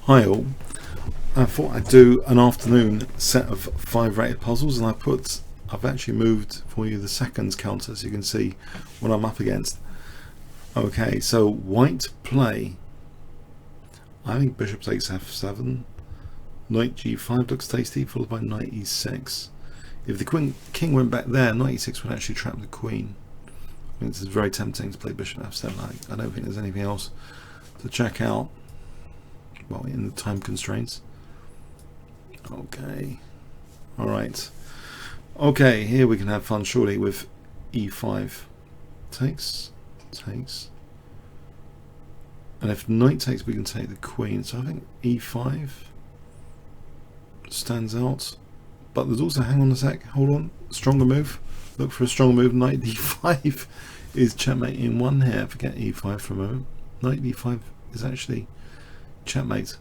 Hi all. I thought I'd do an afternoon set of 5 rated puzzles, and I've actually moved for you the seconds counter so you can see what I'm up against. Okay, so white play. I think bishop takes f7, knight g5 looks tasty, followed by knight e6. If the king went back there, knight e6 would actually trap the queen. I think this is very tempting to play bishop f7. I don't think there's anything else to check out, well, in the time constraints. Okay, all right. Okay, here we can have fun surely with e5. Takes. And if knight takes, we can take the queen. So I think e5 stands out. But there's also, hang on a sec, hold on, stronger move. Look for a stronger move. Knight d5 is checkmate in one here. Forget e5 for a moment. Knight d5 is actually checkmate.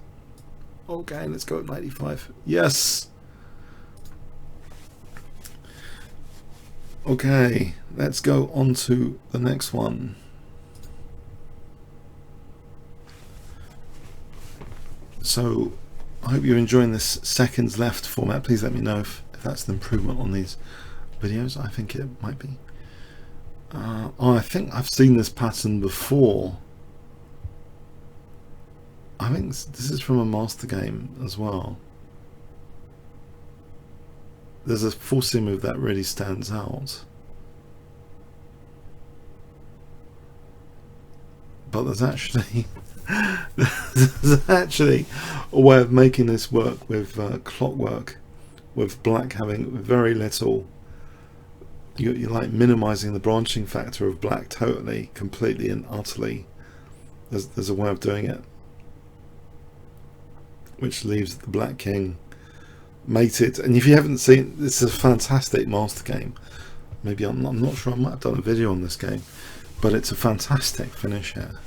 Okay, let's go at knight e5. Yes! Okay, let's go on to the next one. So, I hope you're enjoying this seconds left format. Please let me know if that's an improvement on these videos. I think it might be. Oh, I think I've seen this pattern before. I think this is from a master game as well. There's a forcing move that really stands out. But there's actually a way of making this work with clockwork, with black having very little. You're like minimizing the branching factor of black totally, completely and utterly. There's a way of doing it which leaves the black king mated. And if you haven't seen, this is a fantastic master game. Maybe I'm not sure, I might have done a video on this game, but it's a fantastic finish here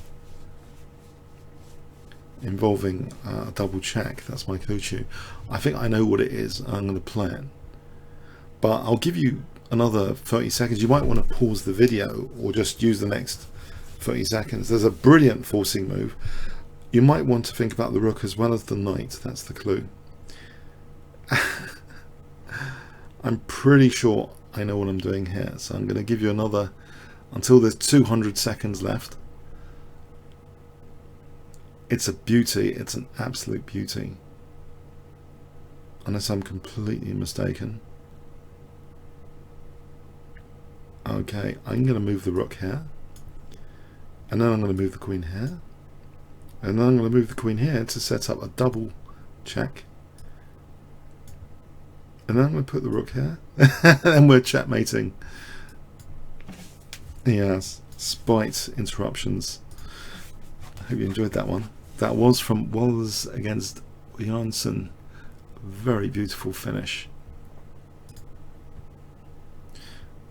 involving a double check. That's my Kuchu. I think I know what it is. I'm going to play it, but I'll give you another 30 seconds. You might want to pause the video or just use the next 30 seconds. There's a brilliant forcing move. You might want to think about the rook as well as the knight. That's the clue. I'm pretty sure I know what I'm doing here, so I'm going to give you another until there's 200 seconds left. It's a beauty. It's an absolute beauty, unless I'm completely mistaken. Okay, I'm going to move the rook here, and then I'm going to move the queen here, and then I'm going to move the queen here to set up a double check, and then I'm going to put the rook here, and we're checkmating. Yes, spite interruptions. I hope you enjoyed that one. That was from Wallace against Janssen. Very beautiful finish.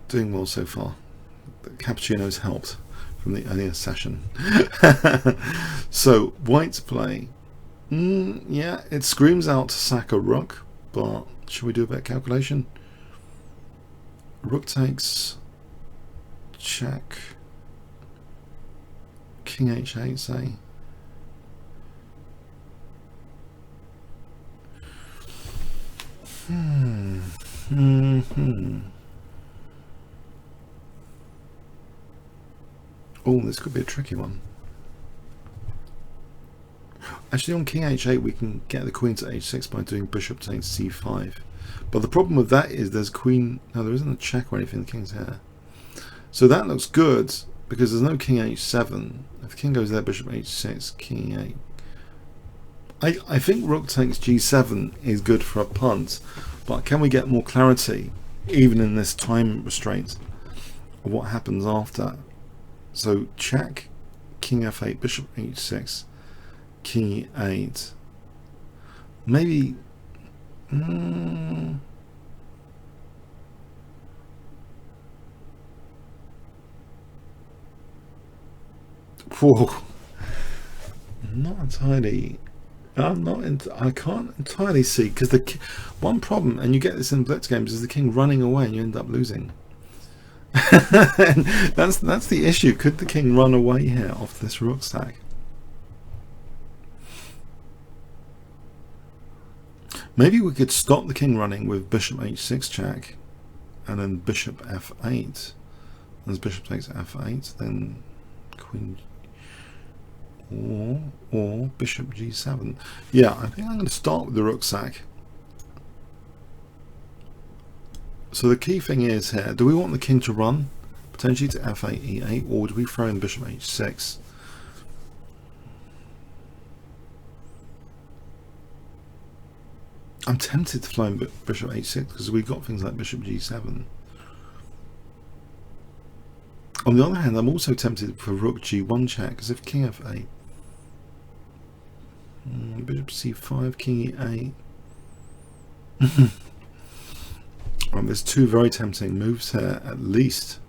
Doing well so far. The cappuccino's helped from the earlier session. So white play. Yeah, it screams out to sack a rook, but should we do a bit of calculation? Rook takes, check, king h8, say. Oh, this could be a tricky one. Actually, on king h8 we can get the queen to h6 by doing bishop takes c5. But the problem with that is there's queen. No, there isn't a check or anything. The king's here. So that looks good because there's no king h7. If the king goes there, bishop h6, king e8. I think rook takes g7 is good for a punt, but can we get more clarity even in this time restraint of what happens after? So check, king f8, bishop h6, king e8. Maybe whoa, not entirely. I can't entirely see, because the one problem, and you get this in blitz games, is the king running away and you end up losing. And that's the issue. Could the king run away here off this rook stack? Maybe we could stop the king running with bishop h6 check, and then bishop f8. As bishop takes f8, then queen, or bishop g7. Yeah, I think I'm going to start with the rook sack. So the key thing is here, do we want the king to run potentially to f8, e8, or do we throw in bishop h6? I'm tempted to throw in bishop h6 because we've got things like bishop g7. On the other hand, I'm also tempted for rook g1 check, because if king f8, bishop c5, king e8. There's two very tempting moves here, at least.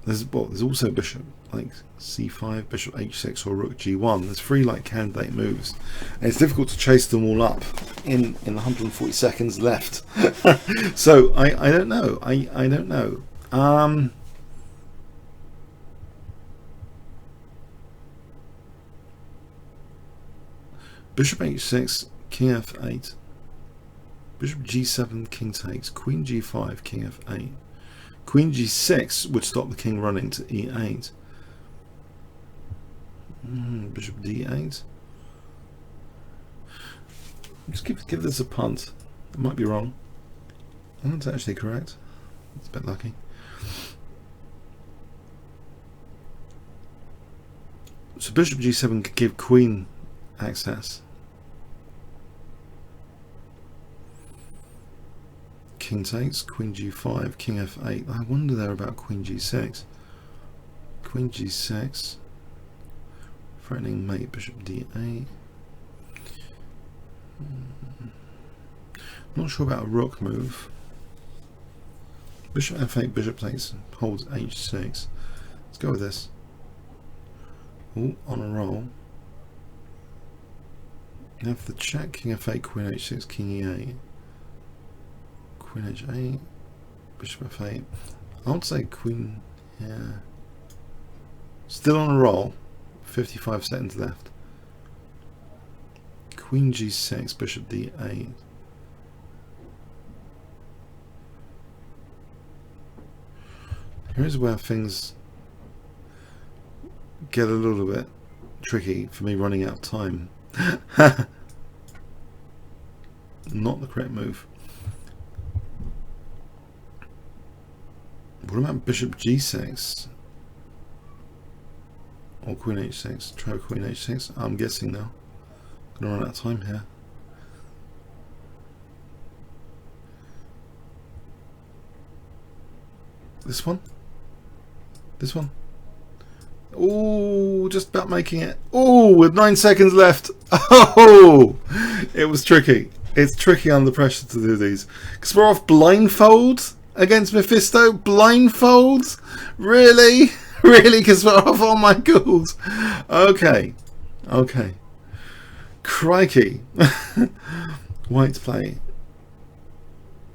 There's also bishop like c5, bishop h6, or rook g1. There's three like candidate moves, and it's difficult to chase them all up in the 140 seconds left. So I don't know. I don't know. Bishop h6, king f8, bishop g7, king takes, queen g5, king f8, queen g6 would stop the king running to e8, bishop d8. Just give this a punt. It might be wrong. That's actually correct. It's a bit lucky. So bishop g7 could give queen access. King takes, queen g5, king f8. I wonder there about queen g6. Queen g6, threatening mate, bishop d8. Not sure about a rook move. Bishop f8, bishop takes, holds h6. Let's go with this. Ooh, on a roll. Now for the check, king f8, queen h6, king e8. Queen h8, bishop f8. I would say queen, yeah. Still on a roll, 55 seconds left. Queen g6, bishop d8. Here's where things get a little bit tricky for me, running out of time. Not the correct move. What about bishop g6 or queen h6? Try queen h6. I'm guessing now. Gonna run out of time here. This one? This one? Oh, just about making it. Oh, with 9 seconds left. Oh, it was tricky. It's tricky under pressure to do these. Because we're off blindfold against Mephisto. Blindfold? Really? Really? Because we're off. Oh my god. Okay. Okay. Crikey. White play.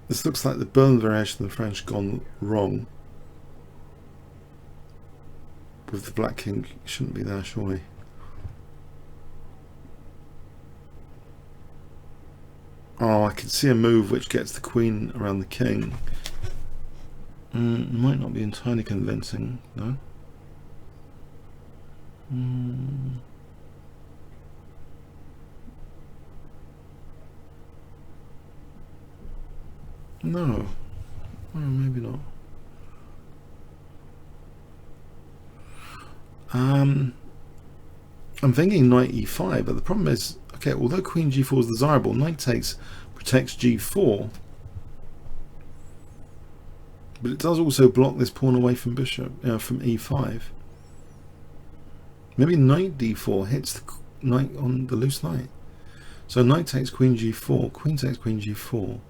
This looks like the Bern variation of the French gone wrong. With the black king, shouldn't be there, surely. Oh, I can see a move which gets the queen around the king. Might not be entirely convincing, though. No. Oh, maybe not. I'm thinking knight e5, but the problem is, okay, although queen g4 is desirable, knight takes protects g4, but it does also block this pawn away from bishop, from e5. Maybe knight d4 hits the knight on the loose knight. So knight takes queen g4, queen takes queen g4.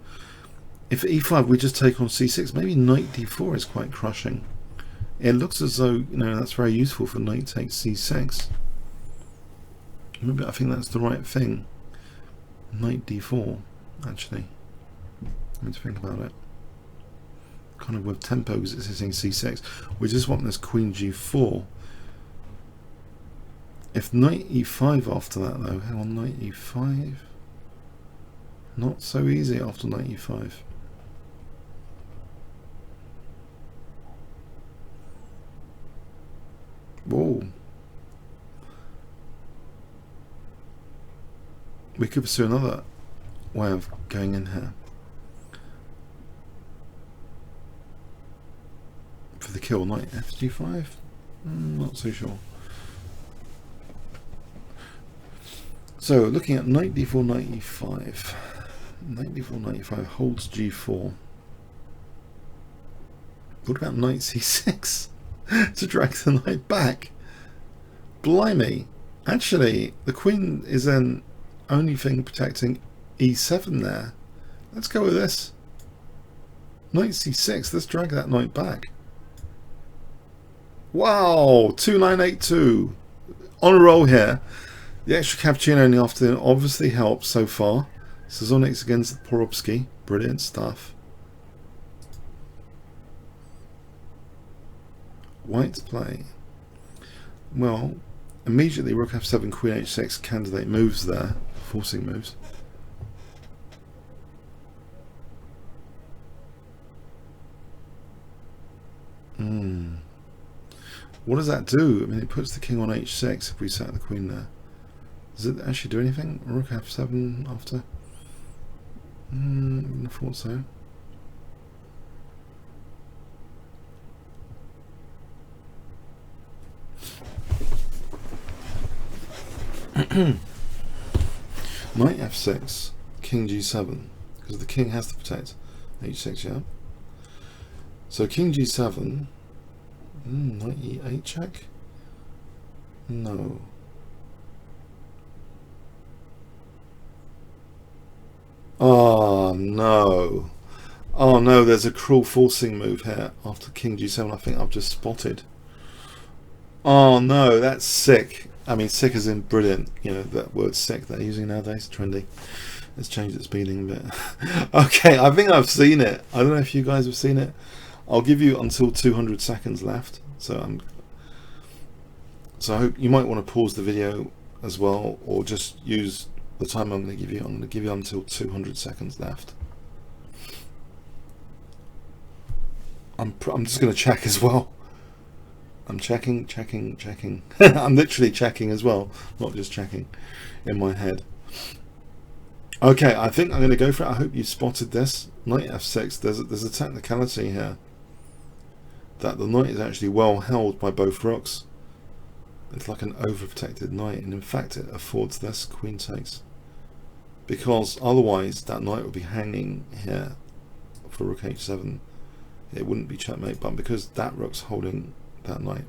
If at e5 we just take on c6, maybe knight d4 is quite crushing. It looks as though, that's very useful for knight takes c6. Maybe I think that's the right thing. Knight d4, actually. I need to think about it. Kind of with tempo because it's hitting c6. We just want this queen g4. If knight e5 after that though, hang on, knight e5. Not so easy after knight e5. Whoa. We could pursue another way of going in here. For the kill, knight fg5? Not so sure. So looking at knight d4, knight e5. Knight d4, knight e5 holds g4. What about knight c6? To drag the knight back? Blimey. Actually, the queen is then only thing protecting e7 there. Let's go with this. Knight c6, let's drag that knight back. Wow, 2982. On a roll here. The extra cappuccino in the afternoon obviously helps so far. Sazonix against Porobsky. Brilliant stuff. White's play. Well, immediately rook f7, queen h6, candidate moves there. Forcing moves. What does that do? I mean, it puts the king on h6 if we set the queen there. Does it actually do anything? Rook f7 after? Wouldn't have thought so. Knight f6, king g7, because the king has to protect h6, yeah? So king g7, knight e8 check? No. Oh no. Oh no, there's a cruel forcing move here after king g7 I think I've just spotted. Oh no, that's sick. I mean, sick as in brilliant. You know, that word sick they're using nowadays, trendy. It's changed its meaning a bit. Okay, I think I've seen it. I don't know if you guys have seen it. I'll give you until 200 seconds left. So I hope you might want to pause the video as well, or just use the time I'm going to give you. I'm going to give you until 200 seconds left. I'm just going to check as well. I'm checking. I'm literally checking as well, not just checking in my head. Okay, I think I'm going to go for it. I hope you spotted this. Knight f6. There's a technicality here that the knight is actually well held by both rooks. It's like an overprotected knight, and in fact it affords this queen takes, because otherwise that knight would be hanging here for rook h7. It wouldn't be checkmate, but because that rook's holding that knight.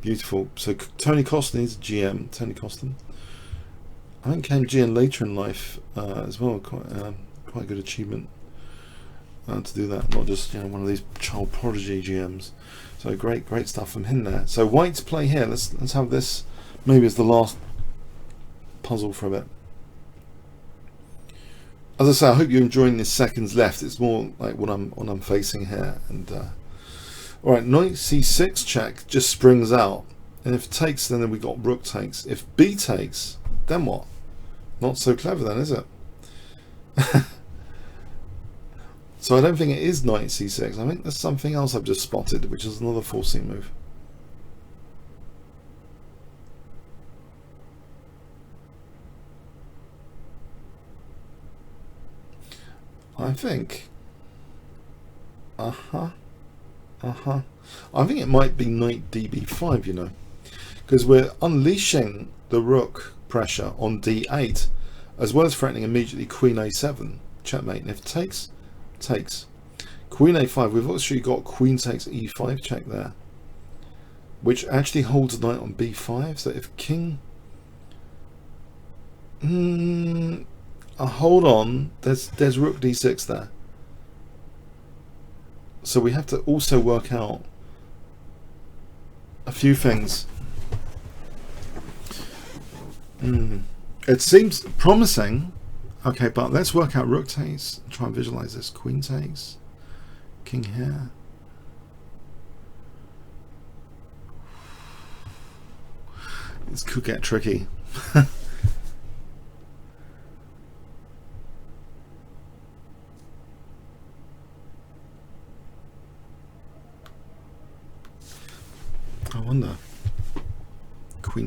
Beautiful. So Tony Costin is GM. Tony Costin. I think came GM later in life as well. Quite a good achievement to do that. Not just, you know, one of these child prodigy GMs. So great stuff from him there. So white's play here. Let's have this maybe as the last puzzle for a bit. As I say, I hope you're enjoying this seconds left. It's more like what I'm facing here. And all right, knight c6 check just springs out, and if takes, then we got rook takes. If b takes, then what? Not so clever then, is it? So I don't think it is knight c6. I think there's something else I've just spotted, which is another forcing move. I think I think it might be knight db5, you know, because we're unleashing the rook pressure on d8 as well as threatening immediately queen a7 checkmate, and if it takes queen a5, we've actually got queen takes e5 check there, which actually holds knight on b5. So if king hold on, there's rook d6 there. So we have to also work out a few things. It seems promising. Okay, but let's work out rook takes. Try and visualize this. Queen takes. King here. This could get tricky.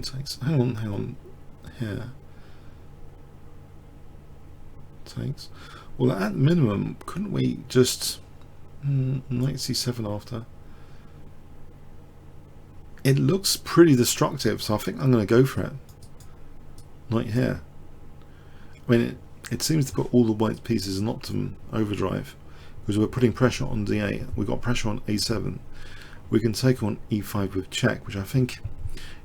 queen takes. Hang on. Here. Takes. Well, at minimum, couldn't we just knight c7 after? It looks pretty destructive, so I think I'm going to go for it. Knight here. I mean, it seems to put all the white pieces in optimum overdrive because we're putting pressure on d8. We've got pressure on a7. We can take on e5 with check, which I think,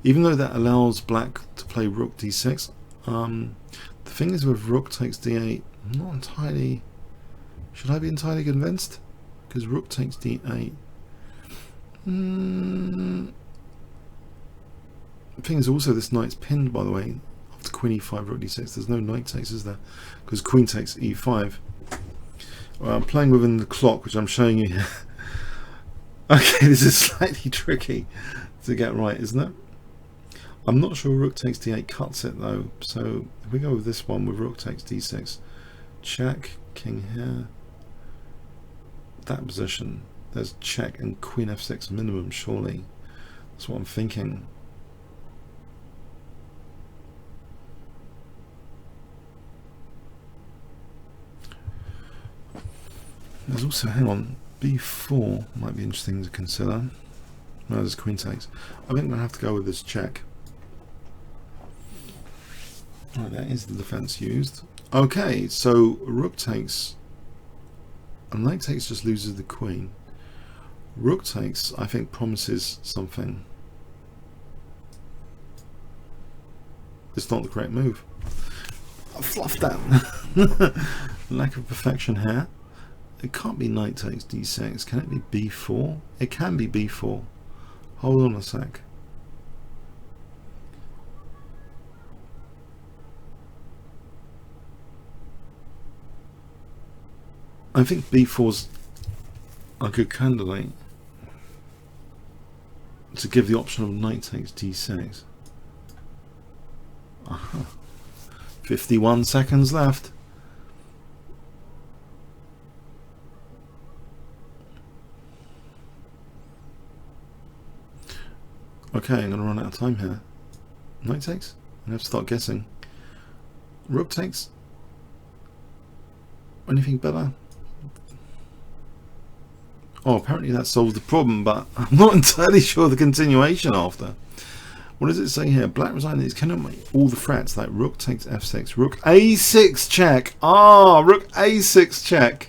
even though that allows black to play rook d6, the thing is with rook takes d8, I'm not entirely... Should I be entirely convinced? Because rook takes d8. The thing is also this knight's pinned, by the way, after queen e5, rook d6. There's no knight takes, is there? Because queen takes e5. Well, I'm playing within the clock, which I'm showing you here. Okay, this is slightly tricky to get right, isn't it? I'm not sure rook takes d8 cuts it though. So if we go with this one with rook takes d6, check, king here, that position, there's check and queen f6 minimum, surely. That's what I'm thinking. There's also, hang on, b4 might be interesting to consider. No, there's queen takes. I think I'm going to have to go with this check. Right, that is the defense used. Okay, so rook takes, and knight takes just loses the queen. Rook takes, I think, promises something. It's not the correct move. I fluffed that. Lack of perfection here. It can't be knight takes d6. Can it be b4? It can be b4. Hold on a sec. I think b4's a good candidate to give the option of knight takes d6. 51 seconds left. Okay, I'm going to run out of time here. Knight takes? I have to start guessing. Rook takes? Anything better? Oh, apparently that solves the problem, but I'm not entirely sure the continuation after. What does it say here? Black resigned these cannot make all the threats, like rook takes f6, rook a6 check. Ah, rook a6 check.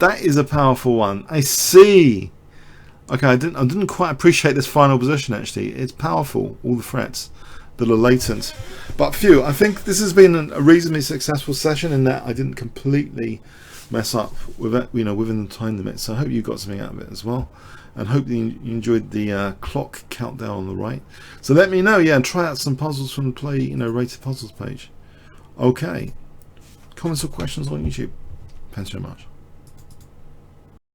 That is a powerful one. I see. Okay, I didn't quite appreciate this final position actually. It's powerful, all the threats that are latent. But phew, I think this has been a reasonably successful session in that I didn't completely mess up with it, you know, within the time limit. So I hope you got something out of it as well, and hope you enjoyed the clock countdown on the right. So let me know, yeah, and try out some puzzles from the Play, you know, Rated Puzzles page. Okay, comments or questions on YouTube. Thanks very much.